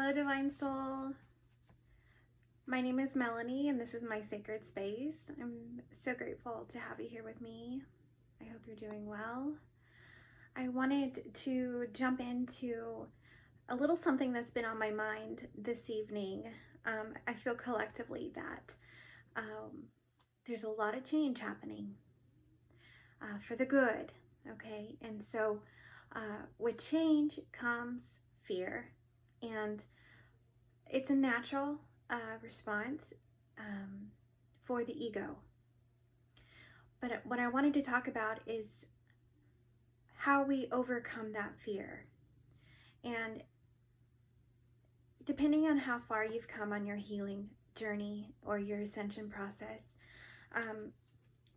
Hello, Divine Soul. My name is Melanie, and this is my sacred space. I'm so grateful to have you here with me. I hope you're doing well. I wanted to jump into a little something that's been on my mind this evening. I feel collectively that there's a lot of change happening for the good, okay? And so with change comes fear, and it's a natural response for the ego. But what I wanted to talk about is how we overcome that fear. And depending on how far you've come on your healing journey or your ascension process,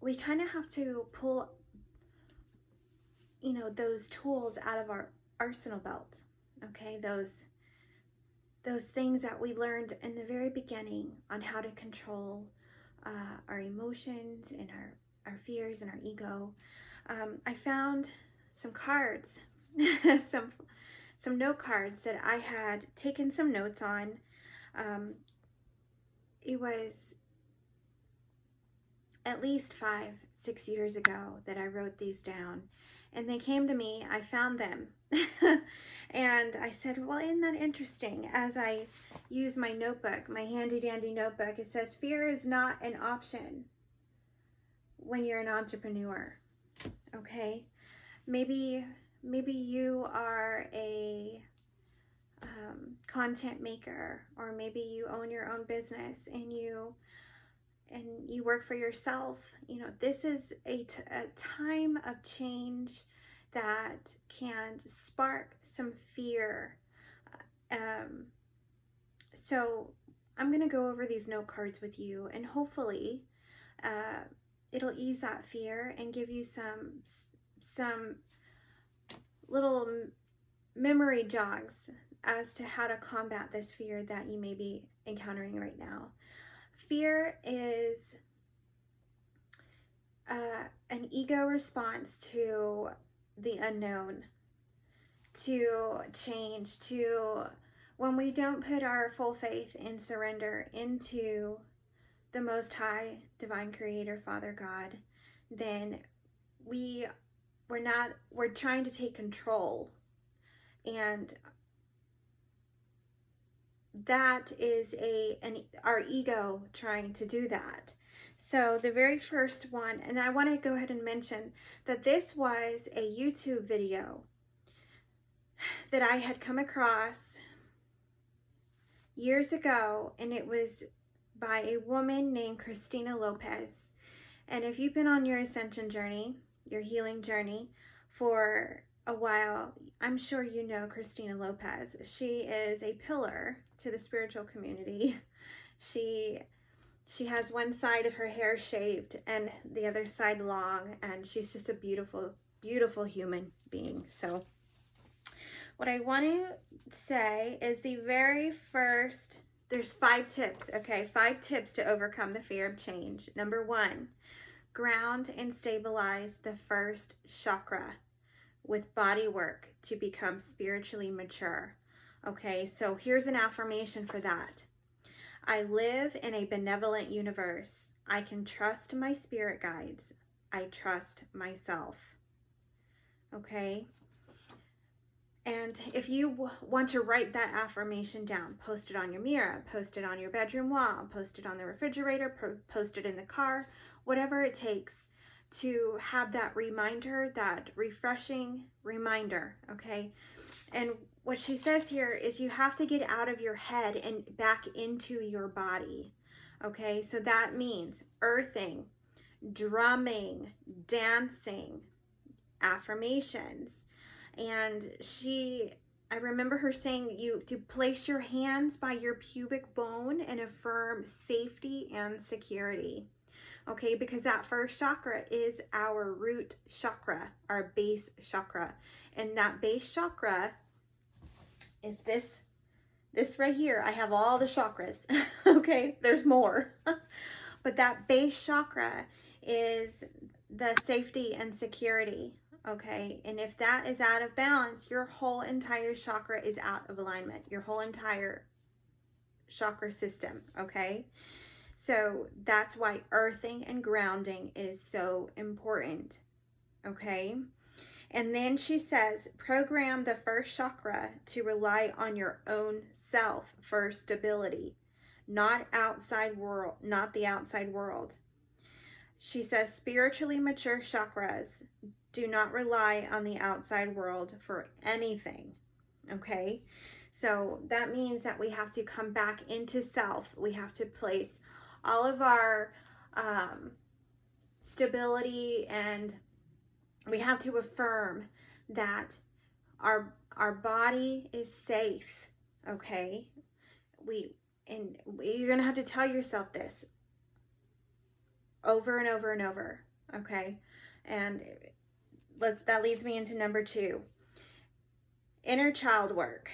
we kind of have to pull, those tools out of our arsenal belt, okay? Those things that we learned in the very beginning on how to control our emotions and our fears and our ego. I found some cards, some note cards that I had taken some notes on. It was at least 5-6 years ago that I wrote these down, and they came to me. I found them. And I said, well, isn't that interesting? As I use my notebook, my handy dandy notebook, it says fear is not an option when you're an entrepreneur. Okay, maybe you are a content maker, or maybe you own your own business and you work for yourself. This is a time of change that can spark some fear. So I'm going to go over these note cards with you, and hopefully it'll ease that fear and give you some little memory jogs as to how to combat this fear that you may be encountering right now. Fear is an ego response to the unknown, to change, to when we don't put our full faith and surrender into the Most High, Divine Creator, Father God, then we're trying to take control, and that is our ego trying to do that. So the very first one, and I want to go ahead and mention that this was a YouTube video that I had come across years ago, and it was by a woman named Christina Lopez. And if you've been on your ascension journey, your healing journey for a while, I'm sure you know Christina Lopez. She is a pillar to the spiritual community. She has one side of her hair shaved and the other side long, and she's just a beautiful, beautiful human being. So what I want to say is the very first, there's 5 tips, okay? 5 tips to overcome the fear of change. Number 1, ground and stabilize the first chakra with body work to become spiritually mature. Okay, so here's an affirmation for that. I live in a benevolent universe. I can trust my spirit guides. I trust myself. Okay? And if you want to write that affirmation down, post it on your mirror, post it on your bedroom wall, post it on the refrigerator, post it in the car, whatever it takes to have that reminder, that refreshing reminder, okay? And what she says here is you have to get out of your head and back into your body, okay? So that means earthing, drumming, dancing, affirmations. And I remember her saying you to place your hands by your pubic bone and affirm safety and security. Okay, because that first chakra is our root chakra, our base chakra. And that base chakra is this right here. I have all the chakras. Okay, there's more. But that base chakra is the safety and security. okay? And if that is out of balance, your whole entire chakra is out of alignment, your whole entire chakra system, okay? So that's why earthing and grounding is so important, okay? And then she says, program the first chakra to rely on your own self for stability, not outside world, not the outside world. She says, spiritually mature chakras do not rely on the outside world for anything, okay? So that means that we have to come back into self. We have to place all of our stability, and we have to affirm that our body is safe, okay? You're gonna have to tell yourself this over and over and over, okay? And that leads me into number 2. Inner child work,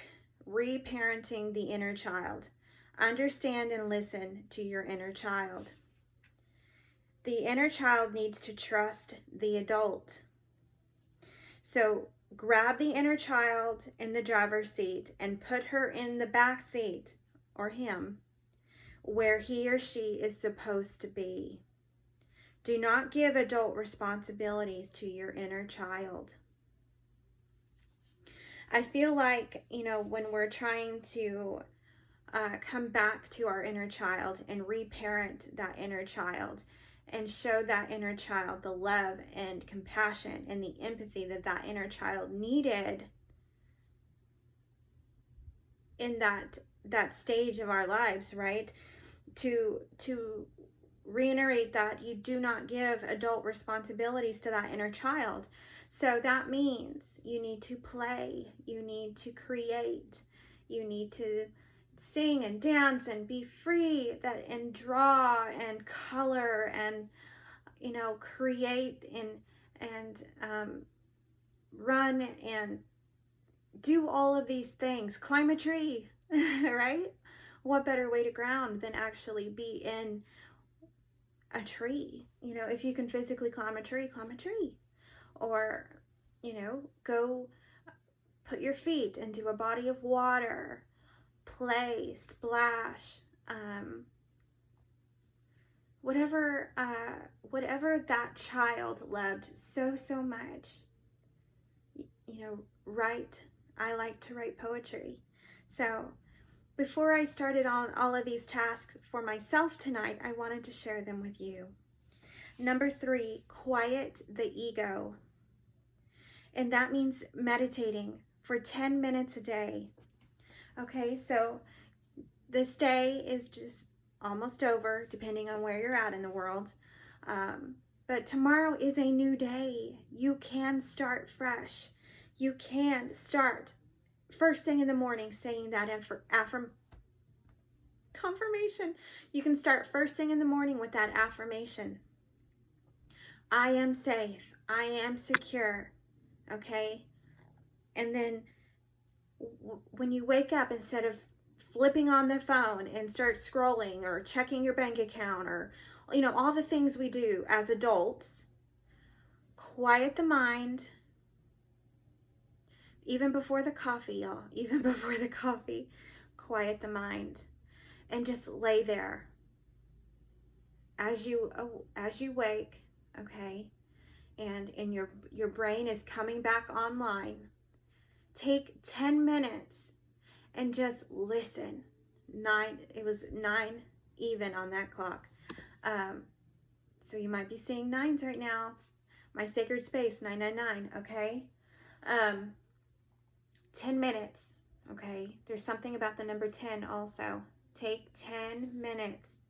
reparenting the inner child. Understand and listen to your inner child. The inner child needs to trust the adult. So grab the inner child in the driver's seat and put her in the back seat, or him, where he or she is supposed to be. Do not give adult responsibilities to your inner child. I feel like, when we're trying to come back to our inner child and reparent that inner child and show that inner child the love and compassion and the empathy that inner child needed in that stage of our lives, right? To reiterate that you do not give adult responsibilities to that inner child. So that means you need to play, you need to create, you need to sing and dance and be free, and draw and color and create and run and do all of these things. Climb a tree, right? What better way to ground than actually be in a tree? If you can physically climb a tree, or go put your feet into a body of water, play, splash, whatever that child loved so much. Write. I like to write poetry. So before I started on all of these tasks for myself tonight, I wanted to share them with you. Number 3, quiet the ego. And that means meditating for 10 minutes a day. Okay, so this day is just almost over, depending on where you're at in the world. But tomorrow is a new day. You can start fresh. You can start first thing in the morning saying that confirmation. You can start first thing in the morning with that affirmation. I am safe. I am secure. Okay? And then when you wake up, instead of flipping on the phone and start scrolling or checking your bank account or all the things we do as adults, quiet the mind. Even before the coffee, y'all, quiet the mind and just lay there as you wake, okay? And your brain is coming back online. Take 10 minutes and just listen. It was 9 even on that clock. So you might be seeing 9s right now. It's my sacred space, 999, okay? 10 minutes, okay? There's something about the number 10 also. Take 10 minutes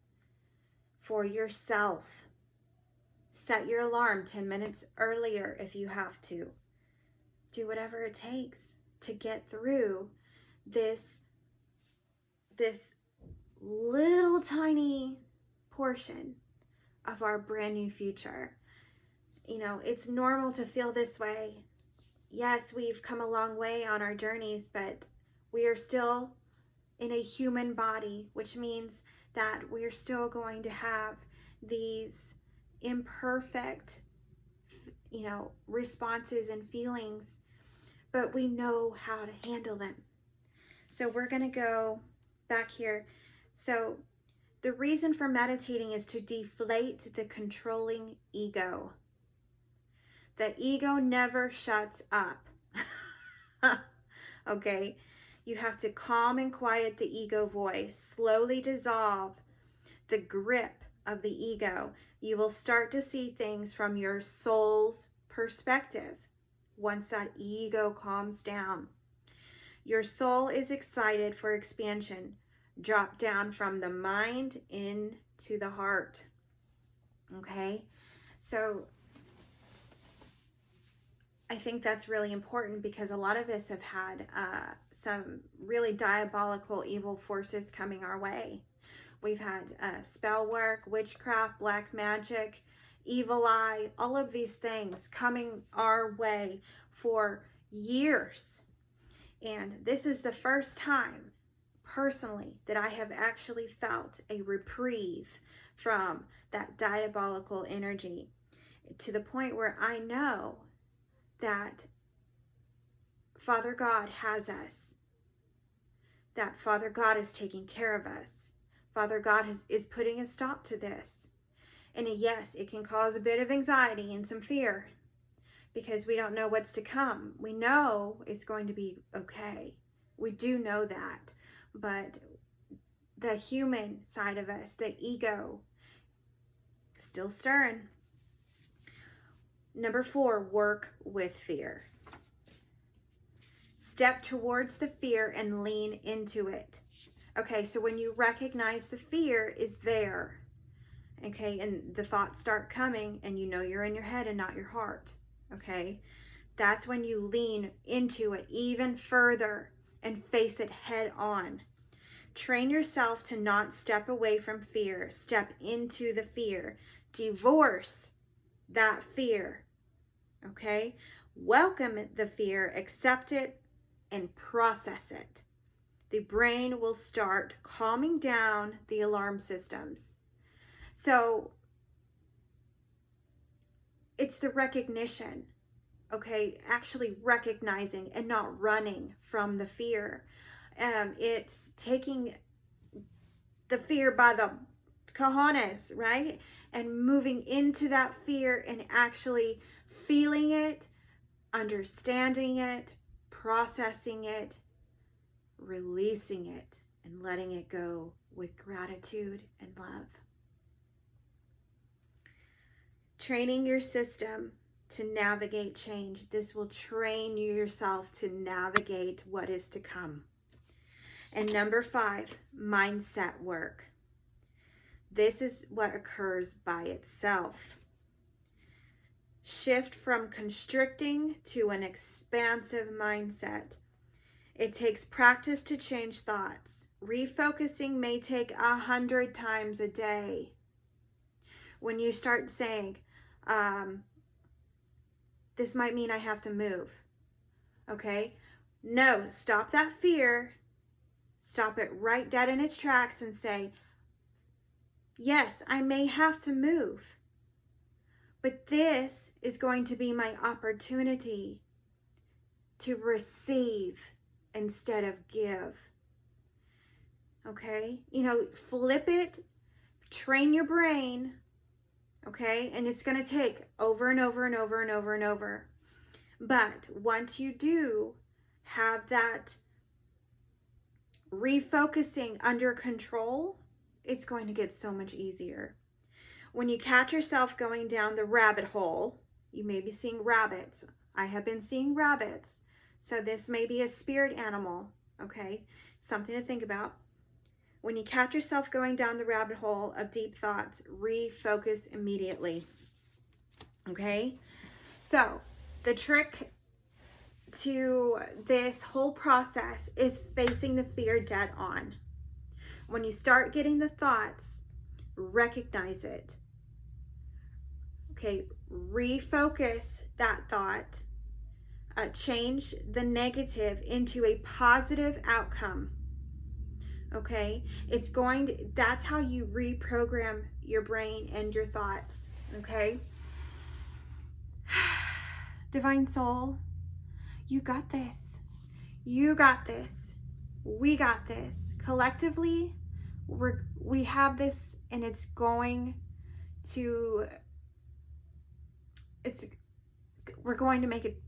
for yourself. Set your alarm 10 minutes earlier if you have to. Do whatever it takes to get through this little tiny portion of our brand new future. It's normal to feel this way. Yes, we've come a long way on our journeys, but we are still in a human body, which means that we're still going to have these imperfect responses and feelings, but we know how to handle them. So we're going to go back here. So the reason for meditating is to deflate the controlling ego. The ego never shuts up. Okay? You have to calm and quiet the ego voice. Slowly dissolve the grip of the ego. You will start to see things from your soul's perspective once that ego calms down. Your soul is excited for expansion. Drop down from the mind into the heart. Okay? So I think that's really important because a lot of us have had some really diabolical evil forces coming our way. We've had spell work, witchcraft, black magic, evil eye, all of these things coming our way for years. And this is the first time, personally, that I have actually felt a reprieve from that diabolical energy, to the point where I know that Father God has us, that Father God is taking care of us. Father God is putting a stop to this. And yes, it can cause a bit of anxiety and some fear because we don't know what's to come. We know it's going to be okay. We do know that. But the human side of us, the ego, still stirring. Number 4, work with fear. Step towards the fear and lean into it. Okay, so when you recognize the fear is there, okay, and the thoughts start coming and you know you're in your head and not your heart, okay, that's when you lean into it even further and face it head on. Train yourself to not step away from fear. Step into the fear. Divorce that fear, okay? Welcome the fear, accept it, and process it. The brain will start calming down the alarm systems. So it's the recognition, okay? Actually recognizing and not running from the fear. It's taking the fear by the cojones, right? And moving into that fear and actually feeling it, understanding it, processing it, releasing it, and letting it go with gratitude and love. Training your system to navigate change. This will train you yourself to navigate what is to come. And number 5, mindset work. This is what occurs by itself. Shift from constricting to an expansive mindset. It takes practice to change thoughts. Refocusing may take 100 times a day. When you start saying, this might mean I have to move. Okay? No, stop that fear. Stop it right dead in its tracks and say, yes, I may have to move. But this is going to be my opportunity to receive instead of give. Okay? Flip it, train your brain, okay? And it's going to take over and over and over and over and over. But once you do have that refocusing under control, it's going to get so much easier. When you catch yourself going down the rabbit hole, you may be seeing rabbits. I have been seeing rabbits. So this may be a spirit animal, okay? Something to think about. When you catch yourself going down the rabbit hole of deep thoughts, refocus immediately, okay? So the trick to this whole process is facing the fear dead on. When you start getting the thoughts, recognize it. Okay, refocus that thought. Change the negative into a positive outcome. Okay, that's how you reprogram your brain and your thoughts. Okay. Divine Soul, you got this. You got this. We got this. Collectively, we have this, and it's going to, we're going to make it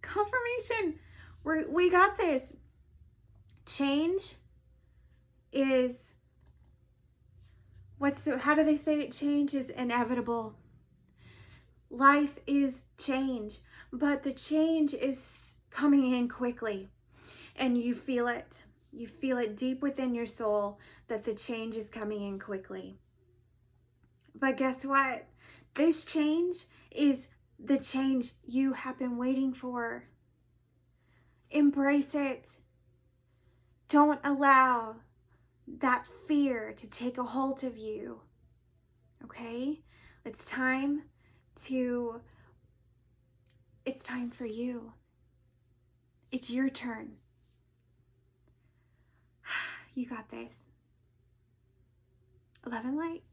confirmation. We got this. Change is, how do they say it? Change is inevitable. Life is change, but the change is coming in quickly, and you feel it. You feel it deep within your soul that the change is coming in quickly. But guess what? This change is the change you have been waiting for. Embrace it. Don't allow that fear to take a hold of you. Okay? It's time for you. It's your turn. You got this. Love and light.